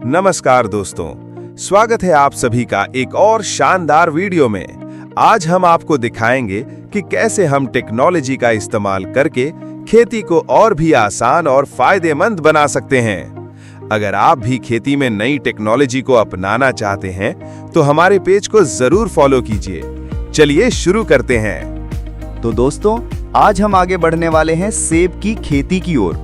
नमस्कार दोस्तों, स्वागत है आप सभी का एक और शानदार वीडियो में। आज हम आपको दिखाएंगे कि कैसे हम टेक्नोलॉजी का इस्तेमाल करके खेती को और भी आसान और फायदेमंद बना सकते हैं। अगर आप भी खेती में नई टेक्नोलॉजी को अपनाना चाहते हैं तो हमारे पेज को जरूर फॉलो कीजिए। चलिए शुरू करते हैं। तो दोस्तों, आज हम आगे बढ़ने वाले हैं सेब की खेती की ओर।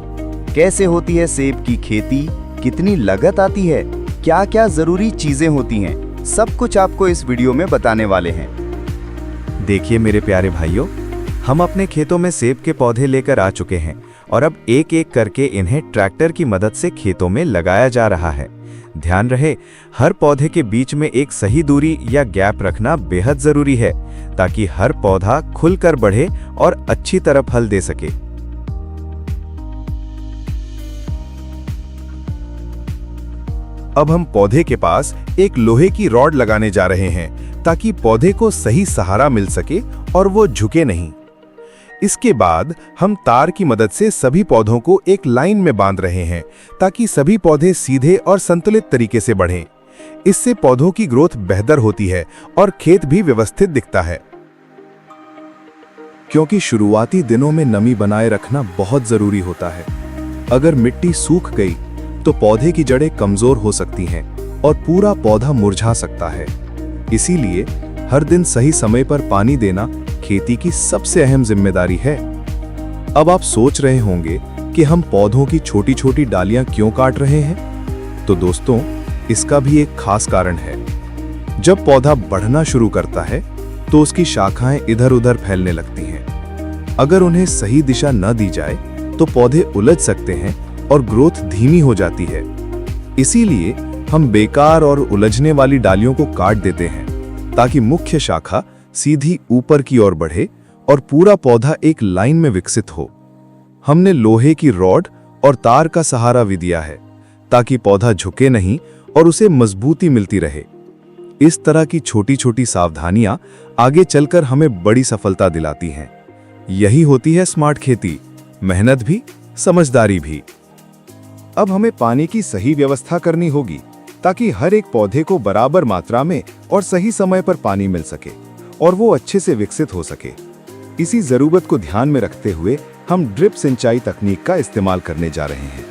कैसे होती है सेब की खेती, कितनी लागत आती है, क्या क्या जरूरी चीजें होती हैं, सब कुछ आपको इस वीडियो में बताने वाले हैं। देखिए मेरे प्यारे भाइयों, हम अपने खेतों में सेब के पौधे लेकर आ चुके हैं और अब एक एक करके इन्हें ट्रैक्टर की मदद से खेतों में लगाया जा रहा है। ध्यान रहे, हर पौधे के बीच में एक सही दूरी या गैप रखना बेहद जरूरी है ताकि हर पौधा खुलकर बढ़े और अच्छी तरह फल दे सके। अब हम पौधे के पास एक लोहे की रॉड लगाने जा रहे हैं ताकि पौधे को सही सहारा मिल सके और वो झुके नहीं। इसके बाद हम तार की मदद से सभी पौधों को एक लाइन में बांध रहे हैं ताकि सभी पौधे सीधे और संतुलित तरीके से बढ़ें। इससे पौधों की ग्रोथ बेहतर होती है और खेत भी व्यवस्थित दिखता है। क्योंकि शुरुआती दिनों में नमी बनाए रखना बहुत जरूरी होता है। अगर मिट्टी सूख गई तो पौधे की जड़ें कमजोर हो सकती हैं और पूरा पौधा मुरझा सकता है। इसीलिए हर दिन सही समय पर पानी देना खेती की सबसे अहम जिम्मेदारी है। अब आप सोच रहे होंगे कि हम पौधों की छोटी छोटी डालियां क्यों काट रहे हैं? तो दोस्तों, इसका भी एक खास कारण है। जब पौधा बढ़ना शुरू करता है तो उसकी शाखाएं इधर उधर फैलने लगती हैं। अगर उन्हें सही दिशा न दी जाए तो पौधे उलझ सकते हैं और ग्रोथ धीमी हो जाती है। इसीलिए हम बेकार और उलझने वाली डालियों को काट देते हैं ताकि मुख्य शाखा सीधी ऊपर की ओर बढ़े और पूरा पौधा एक लाइन में विकसित हो। हमने लोहे की रॉड और तार का सहारा भी दिया है ताकि पौधा झुके नहीं और उसे मजबूती मिलती रहे। इस तरह की छोटी छोटी सावधानियां आगे चलकर हमें बड़ी सफलता दिलाती हैं। यही होती है स्मार्ट खेती, मेहनत भी, समझदारी भी। अब हमें पानी की सही व्यवस्था करनी होगी ताकि हर एक पौधे को बराबर मात्रा में और सही समय पर पानी मिल सके और वो अच्छे से विकसित हो सके। इसी जरूरत को ध्यान में रखते हुए हम ड्रिप सिंचाई तकनीक का इस्तेमाल करने जा रहे हैं।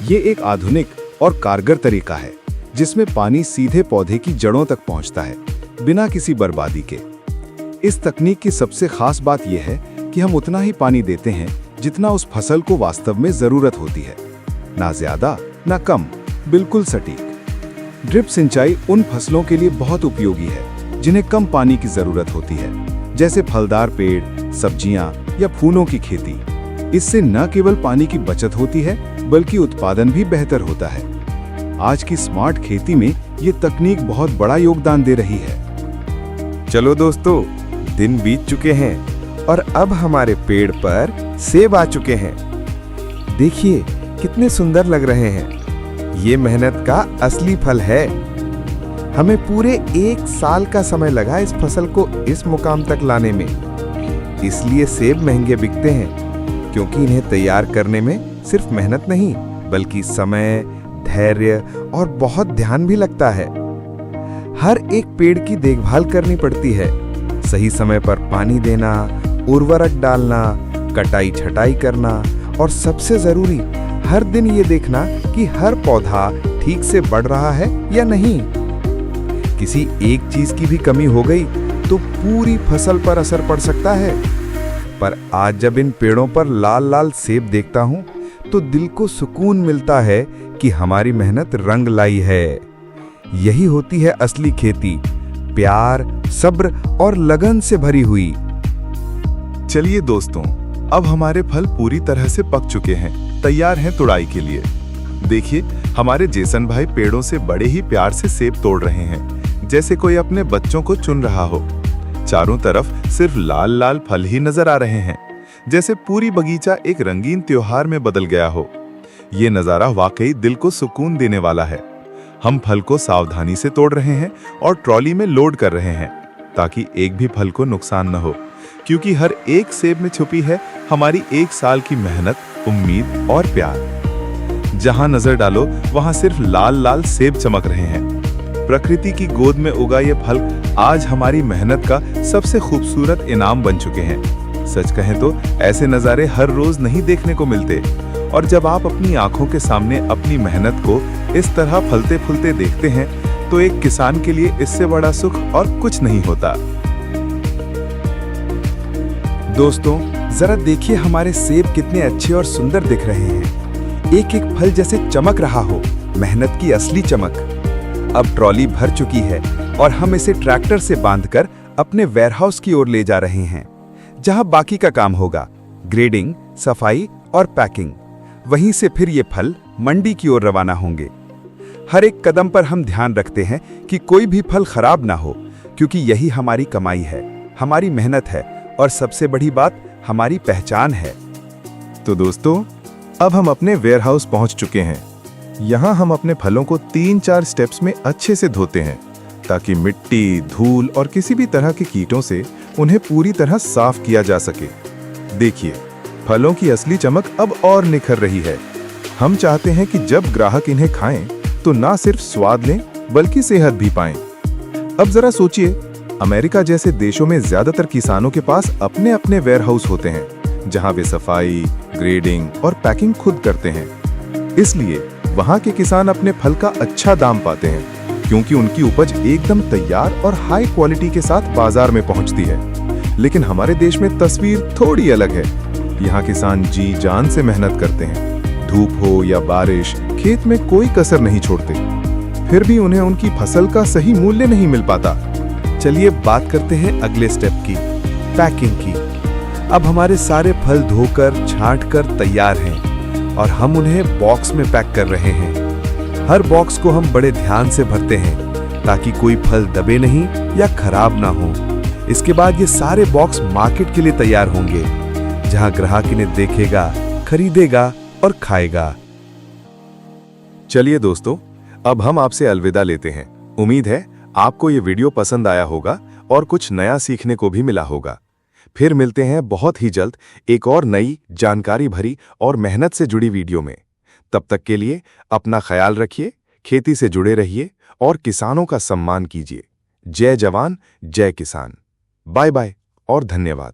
ये एक आधुनिक और कारगर तरीका है जिसमें पानी सीधे पौधे की जड़ों तक पहुंचता है बिना किसी बर्बादी के। इस तकनीक की सबसे खास बात यह है कि हम उतना ही पानी देते हैं जितना उस फसल को वास्तव में जरूरत होती है, ना ज्यादा ना कम, बिल्कुल सटीक। ड्रिप सिंचाई उन फसलों के लिए बहुत उपयोगी है जिन्हें कम पानी की जरूरत होती है, जैसे फलदार पेड़, सब्जियां या फूलों की खेती। इससे न केवल पानी की बचत होती है बल्कि उत्पादन भी बेहतर होता है। आज की स्मार्ट खेती में ये तकनीक बहुत बड़ा योगदान दे रही है। चलो दोस्तों, दिन बीत चुके हैं और अब हमारे पेड़ पर सेब आ चुके हैं। देखिए कितने सुंदर लग रहे हैं। ये मेहनत का असली फल है। हमें पूरे 1 साल का समय लगा इस फसल को इस मुकाम तक लाने में। इसलिए सेब महंगे बिकते हैं क्योंकि इन्हें तैयार करने में सिर्फ मेहनत नहीं बल्कि समय, धैर्य और बहुत ध्यान भी लगता है। हर एक पेड़ की देखभाल करनी पड़ती है, सही समय पर पानी देना, उर्वरक डालना, कटाई छटाई करना और सबसे जरूरी हर दिन ये देखना कि हर पौधा ठीक से बढ़ रहा है या नहीं। किसी एक चीज की भी कमी हो गई तो पूरी फसल पर असर पड़ सकता है। पर आज जब इन पेड़ों पर लाल लाल सेब देखता हूं तो दिल को सुकून मिलता है कि हमारी मेहनत रंग लाई है। यही होती है असली खेती, प्यार, सब्र और लगन से भरी हुई। चलिए दोस्तों, अब हमारे फल पूरी तरह से पक चुके हैं, तैयार हैं तुड़ाई के लिए। देखिए, हमारे जेसन भाई पेड़ों से बड़े ही प्यार से सेब तोड़ रहे हैं, जैसे कोई अपने बच्चों को चुन रहा हो। चारों तरफ सिर्फ लाल लाल फल ही नजर आ रहे हैं, जैसे पूरी बगीचा एक रंगीन त्योहार में बदल गया हो। ये नजारा वाकई दिल को सुकून देने वाला है। हम फल को सावधानी से तोड़ रहे हैं और ट्रॉली में लोड कर रहे हैं ताकि एक भी फल को नुकसान न हो, क्योंकि हर एक सेब में छुपी है हमारी 1 साल की मेहनत, उम्मीद और प्यार। जहां नजर डालो वहां सिर्फ लाल लाल सेब चमक रहे हैं। प्रकृति की गोद में उगा ये फल आज हमारी मेहनत का सबसे खूबसूरत इनाम बन चुके हैं। सच कहें तो ऐसे नज़ारे हर रोज नहीं देखने को मिलते, और जब आप अपनी आंखों के सामने अपनी मेहनत को इस तरह फलते फूलते देखते हैं तो एक किसान के लिए इससे बड़ा सुख और कुछ नहीं होता। दोस्तों, जरा देखिए हमारे सेब कितने अच्छे और सुंदर दिख रहे हैं। एक एक फल जैसे चमक रहा हो, मेहनत की असली चमक। अब ट्रॉली भर चुकी है और हम इसे ट्रैक्टर से बांधकर अपने वेयरहाउस की ओर ले जा रहे हैं, जहां बाकी का काम होगा, ग्रेडिंग, सफाई और पैकिंग। वहीं से फिर ये फल मंडी की ओर रवाना होंगे। हर एक कदम पर हम ध्यान रखते हैं कि कोई भी फल खराब ना हो, क्योंकि यही हमारी कमाई है, हमारी मेहनत है और सबसे बड़ी बात हमारी पहचान है। तो दोस्तों, अब हम अपने वेयरहाउस पहुंच चुके हैं। यहाँ हम अपने फलों को 3-4 स्टेप्स में अच्छे से धोते हैं, ताकि मिट्टी, धूल और किसी भी तरह के कीटों से उन्हें पूरी तरह साफ किया जा सके। देखिए, फलों की असली चमक अब और निखर रही है। हम चाहते हैं कि जब ग्राहक इन्हें खाएं तो ना सिर्फ स्वाद लें बल्कि सेहत भी पाएं। अब जरा सोचिए, अमेरिका जैसे देशों में ज्यादातर किसानों के पास अपने अपने वेयरहाउस होते हैं, जहां वे सफाई, ग्रेडिंग और पैकिंग खुद करते हैं। इसलिए वहां के किसान अपने फल का अच्छा दाम पाते हैं, क्योंकि उनकी उपज एकदम तैयार और हाई क्वालिटी के साथ बाजार में पहुंचती है। लेकिन हमारे देश में तस्वीर थोड़ी अलग है। यहाँ किसान जी जान से मेहनत करते हैं, धूप हो या बारिश, खेत में कोई कसर नहीं छोड़ते। फिर भी उन्हें उनकी फसल का सही मूल्य नहीं मिल पाता। चलिए बात करते हैं अगले स्टेप की, पैकिंग की। अब हमारे सारे फल धोकर, छांटकर तैयार हैं और हम उन्हें बॉक्स में पैक कर रहे हैं। हर बॉक्स को हम बड़े ध्यान से भरते हैं ताकि कोई फल दबे नहीं या खराब ना हो। इसके बाद ये सारे बॉक्स मार्केट के लिए तैयार होंगे, जहां ग्राहक इन्हें देखेगा, खरीदेगा और खाएगा। चलिए दोस्तों, अब हम आपसे अलविदा लेते हैं। उम्मीद है आपको ये वीडियो पसंद आया होगा और कुछ नया सीखने को भी मिला होगा। फिर मिलते हैं बहुत ही जल्द एक और नई जानकारी भरी और मेहनत से जुड़ी वीडियो में। तब तक के लिए अपना ख्याल रखिए, खेती से जुड़े रहिए और किसानों का सम्मान कीजिए। जय जवान, जय किसान। बाय बाय और धन्यवाद।